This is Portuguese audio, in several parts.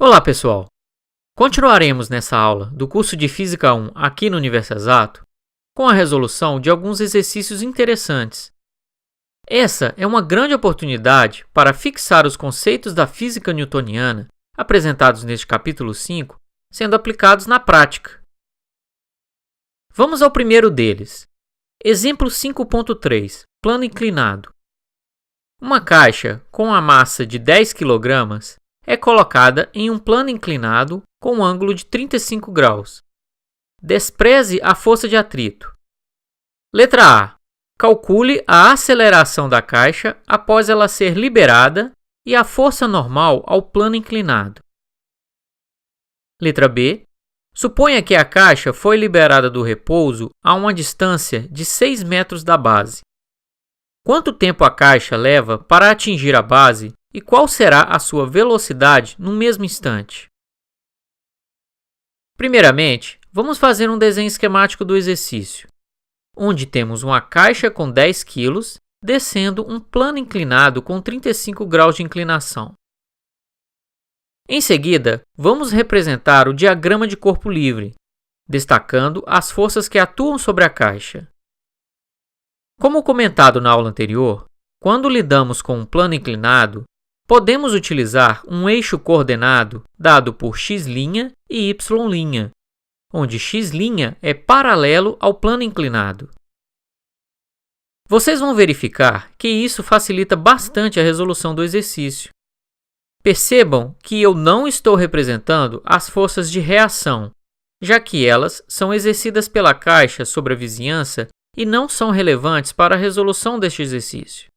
Olá, pessoal! Continuaremos nessa aula do curso de Física 1 aqui no Universo Exato com a resolução de alguns exercícios interessantes. Essa é uma grande oportunidade para fixar os conceitos da física newtoniana apresentados neste capítulo 5, sendo aplicados na prática. Vamos ao primeiro deles. Exemplo 5.3, plano inclinado. Uma caixa com a massa de 10 kg é colocada em um plano inclinado com um ângulo de 35 graus. Despreze a força de atrito. Letra A. Calcule a aceleração da caixa após ela ser liberada e a força normal ao plano inclinado. Letra B. Suponha que a caixa foi liberada do repouso a uma distância de 6 metros da base. Quanto tempo a caixa leva para atingir a base e qual será a sua velocidade no mesmo instante? Primeiramente, vamos fazer um desenho esquemático do exercício, onde temos uma caixa com 10 kg descendo um plano inclinado com 35 graus de inclinação. Em seguida, vamos representar o diagrama de corpo livre, destacando as forças que atuam sobre a caixa. Como comentado na aula anterior, quando lidamos com um plano inclinado, podemos utilizar um eixo coordenado dado por x' e y', onde x' é paralelo ao plano inclinado. Vocês vão verificar que isso facilita bastante a resolução do exercício. Percebam que eu não estou representando as forças de reação, já que elas são exercidas pela caixa sobre a vizinhança e não são relevantes para a resolução deste exercício.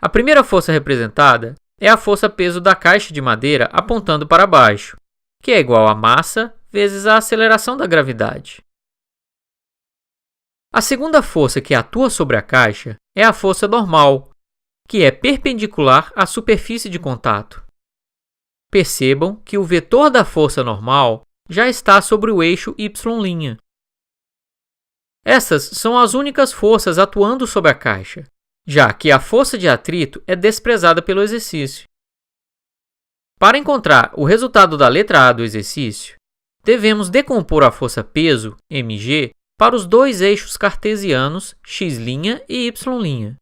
A primeira força representada é a força-peso da caixa de madeira apontando para baixo, que é igual a massa vezes a aceleração da gravidade. A segunda força que atua sobre a caixa é a força normal, que é perpendicular à superfície de contato. Percebam que o vetor da força normal já está sobre o eixo y'. Essas são as únicas forças atuando sobre a caixa, já que a força de atrito é desprezada pelo exercício. Para encontrar o resultado da letra A do exercício, devemos decompor a força-peso, mg, para os dois eixos cartesianos x' e y'.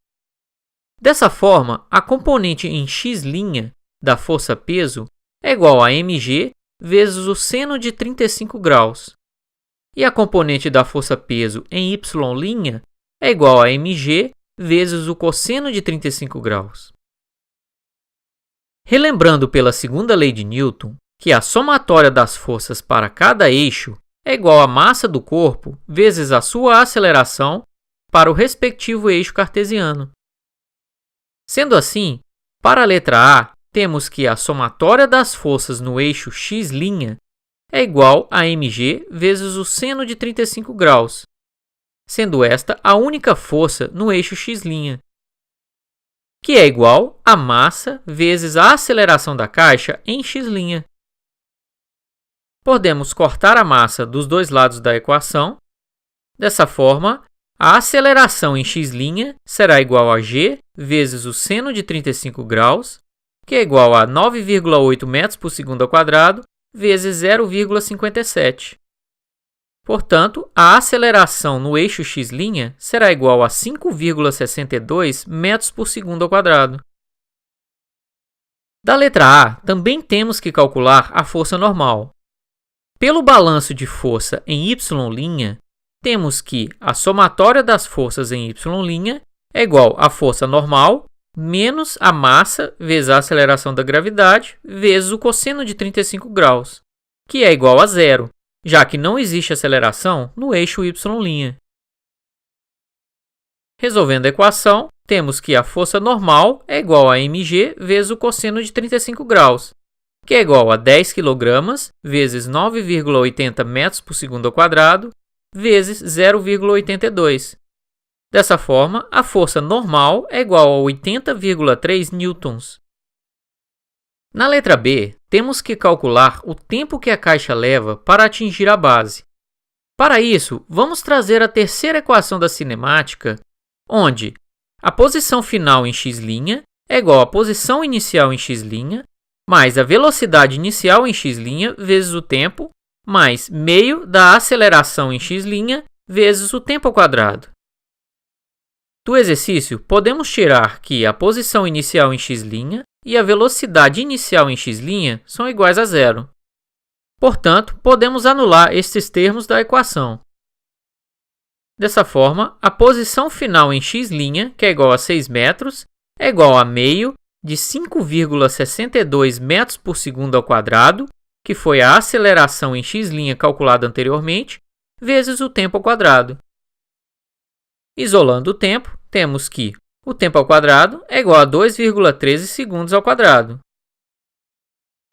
Dessa forma, a componente em x' da força-peso é igual a mg vezes o seno de 35 graus, e a componente da força-peso em y' é igual a mg vezes o cosseno de 35 graus. Relembrando pela segunda lei de Newton que a somatória das forças para cada eixo é igual à massa do corpo vezes a sua aceleração para o respectivo eixo cartesiano. Sendo assim, para a letra A, temos que a somatória das forças no eixo x' é igual a mg vezes o seno de 35 graus, sendo esta a única força no eixo x', que é igual a massa vezes a aceleração da caixa em x'. Podemos cortar a massa dos dois lados da equação. Dessa forma, a aceleração em x' será igual a g vezes o seno de 35 graus, que é igual a 9,8 metros por segundo ao quadrado, vezes 0,57. Portanto, a aceleração no eixo x' será igual a 5,62 metros por segundo ao quadrado. Da letra A, também temos que calcular a força normal. Pelo balanço de força em y', temos que a somatória das forças em y' é igual à força normal menos a massa vezes a aceleração da gravidade vezes o cosseno de 35 graus, que é igual a zero, já que não existe aceleração no eixo y'. Resolvendo a equação, temos que a força normal é igual a mg vezes o cosseno de 35 graus, que é igual a 10 kg vezes 9,80 metros por segundo ao quadrado, vezes 0,82. Dessa forma, a força normal é igual a 80,3 newtons. Na letra B, temos que calcular o tempo que a caixa leva para atingir a base. Para isso, vamos trazer a terceira equação da cinemática, onde a posição final em x' é igual à posição inicial em x' mais a velocidade inicial em x' vezes o tempo, mais meio da aceleração em x' vezes o tempo ao quadrado. Do exercício, podemos tirar que a posição inicial em x' e a velocidade inicial em x' são iguais a zero. Portanto, podemos anular estes termos da equação. Dessa forma, a posição final em x', que é igual a 6 metros, é igual a meio de 5,62 metros por segundo ao quadrado, que foi a aceleração em x' calculada anteriormente, vezes o tempo ao quadrado. Isolando o tempo, temos que o tempo ao quadrado é igual a 2,13 segundos ao quadrado.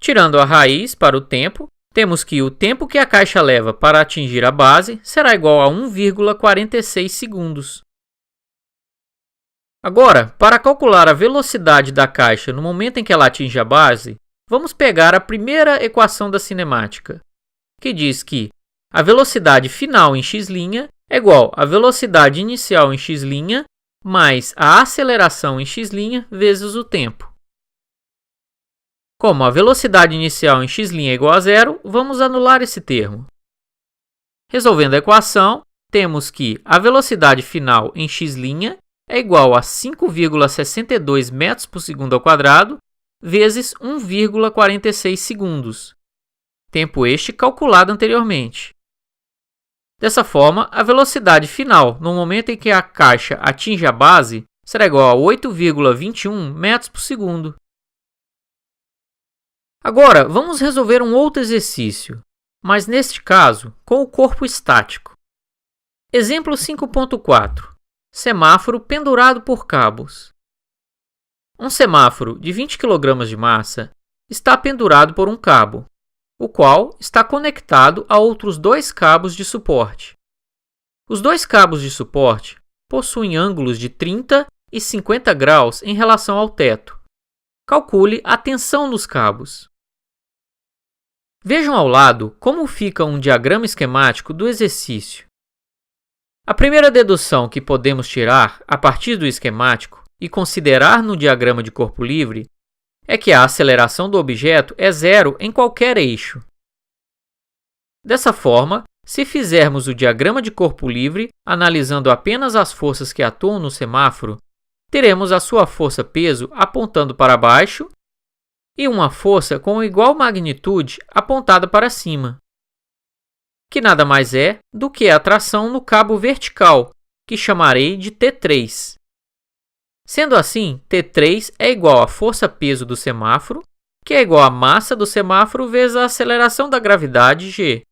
Tirando a raiz para o tempo, temos que o tempo que a caixa leva para atingir a base será igual a 1,46 segundos. Agora, para calcular a velocidade da caixa no momento em que ela atinge a base, vamos pegar a primeira equação da cinemática, que diz que a velocidade final em x' é igual à velocidade inicial em x' mais a aceleração em x' vezes o tempo. Como a velocidade inicial em x' é igual a zero, vamos anular esse termo. Resolvendo a equação, temos que a velocidade final em x' é igual a 5,62 metros por segundo ao quadrado vezes 1,46 segundos, tempo este calculado anteriormente. Dessa forma, a velocidade final no momento em que a caixa atinge a base será igual a 8,21 metros por segundo. Agora, vamos resolver um outro exercício, mas neste caso, com o corpo estático. Exemplo 5.4. Semáforo pendurado por cabos. Um semáforo de 20 kg de massa está pendurado por um cabo, o qual está conectado a outros dois cabos de suporte. Os dois cabos de suporte possuem ângulos de 30 e 50 graus em relação ao teto. Calcule a tensão nos cabos. Vejam ao lado como fica um diagrama esquemático do exercício. A primeira dedução que podemos tirar a partir do esquemático e considerar no diagrama de corpo livre é que a aceleração do objeto é zero em qualquer eixo. Dessa forma, se fizermos o diagrama de corpo livre analisando apenas as forças que atuam no semáforo, teremos a sua força-peso apontando para baixo e uma força com igual magnitude apontada para cima, que nada mais é do que a tração no cabo vertical, que chamarei de T3. Sendo assim, T3 é igual à força-peso do semáforo, que é igual à massa do semáforo vezes a aceleração da gravidade g,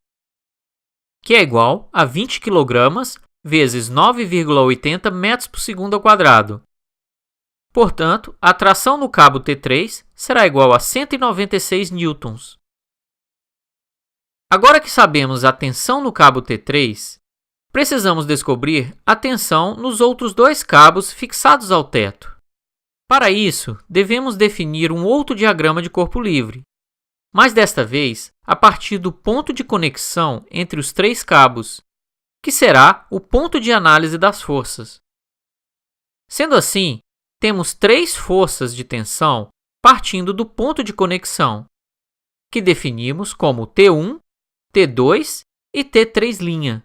que é igual a 20 kg vezes 9,80 metros por segundo ao quadrado. Portanto, a tração no cabo T3 será igual a 196 newtons. Agora que sabemos a tensão no cabo T3, precisamos descobrir a tensão nos outros dois cabos fixados ao teto. Para isso, devemos definir um outro diagrama de corpo livre, mas desta vez a partir do ponto de conexão entre os três cabos, que será o ponto de análise das forças. Sendo assim, temos três forças de tensão partindo do ponto de conexão, que definimos como T1, T2 e T3',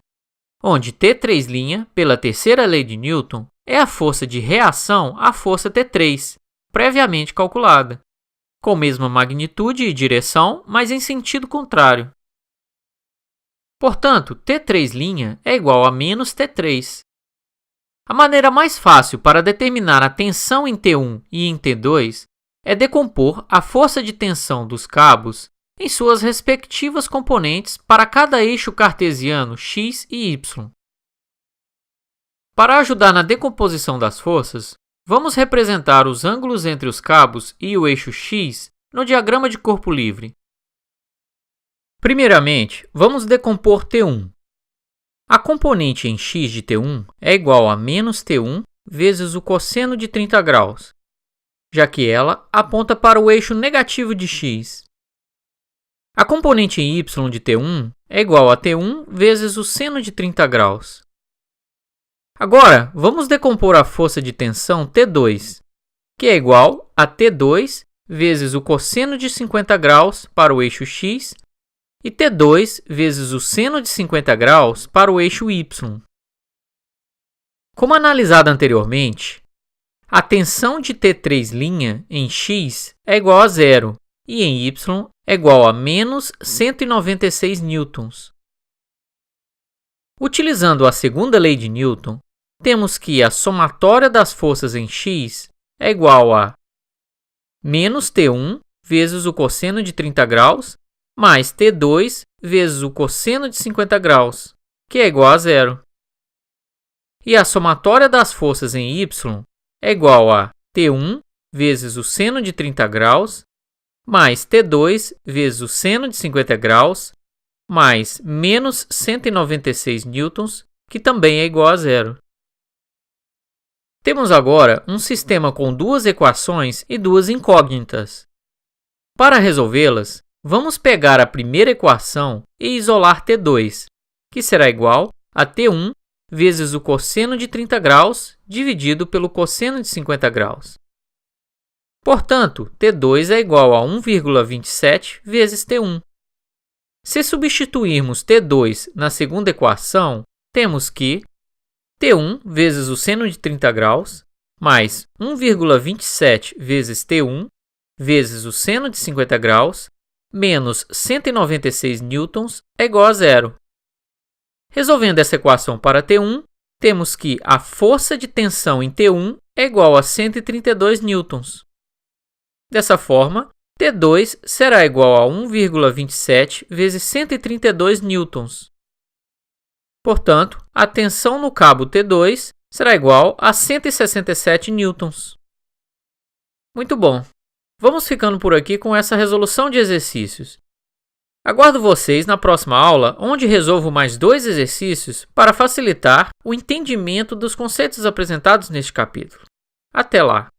onde T3', pela terceira lei de Newton, é a força de reação à força T3, previamente calculada, com mesma magnitude e direção, mas em sentido contrário. Portanto, T3' é igual a menos T3. A maneira mais fácil para determinar a tensão em T1 e em T2 é decompor a força de tensão dos cabos em suas respectivas componentes para cada eixo cartesiano x e y. Para ajudar na decomposição das forças, vamos representar os ângulos entre os cabos e o eixo x no diagrama de corpo livre. Primeiramente, vamos decompor T1. A componente em x de T1 é igual a menos T1 vezes o cosseno de 30 graus, já que ela aponta para o eixo negativo de x. A componente em y de T1 é igual a T1 vezes o seno de 30 graus. Agora, vamos decompor a força de tensão T2, que é igual a T2 vezes o cosseno de 50 graus para o eixo x e T2 vezes o seno de 50 graus para o eixo y. Como analisado anteriormente, a tensão de T3' em x é igual a zero e em y é igual a menos 196 newtons. Utilizando a segunda lei de Newton, temos que a somatória das forças em x é igual a menos T1 vezes o cosseno de 30 graus mais T2 vezes o cosseno de 50 graus, que é igual a zero. E a somatória das forças em y é igual a T1 vezes o seno de 30 graus mais T2 vezes o seno de 50 graus mais menos 196 newtons, que também é igual a zero. Temos agora um sistema com duas equações e duas incógnitas. Para resolvê-las, vamos pegar a primeira equação e isolar T2, que será igual a T1 vezes o cosseno de 30 graus dividido pelo cosseno de 50 graus. Portanto, T2 é igual a 1,27 vezes T1. Se substituirmos T2 na segunda equação, temos que T1 vezes o seno de 30 graus mais 1,27 vezes T1 vezes o seno de 50 graus menos 196 newtons é igual a zero. Resolvendo essa equação para T1, temos que a força de tensão em T1 é igual a 132 newtons. Dessa forma, T2 será igual a 1,27 vezes 132 newtons. Portanto, a tensão no cabo T2 será igual a 167 newtons. Muito bom! Vamos ficando por aqui com essa resolução de exercícios. Aguardo vocês na próxima aula, onde resolvo mais 2 exercícios para facilitar o entendimento dos conceitos apresentados neste capítulo. Até lá!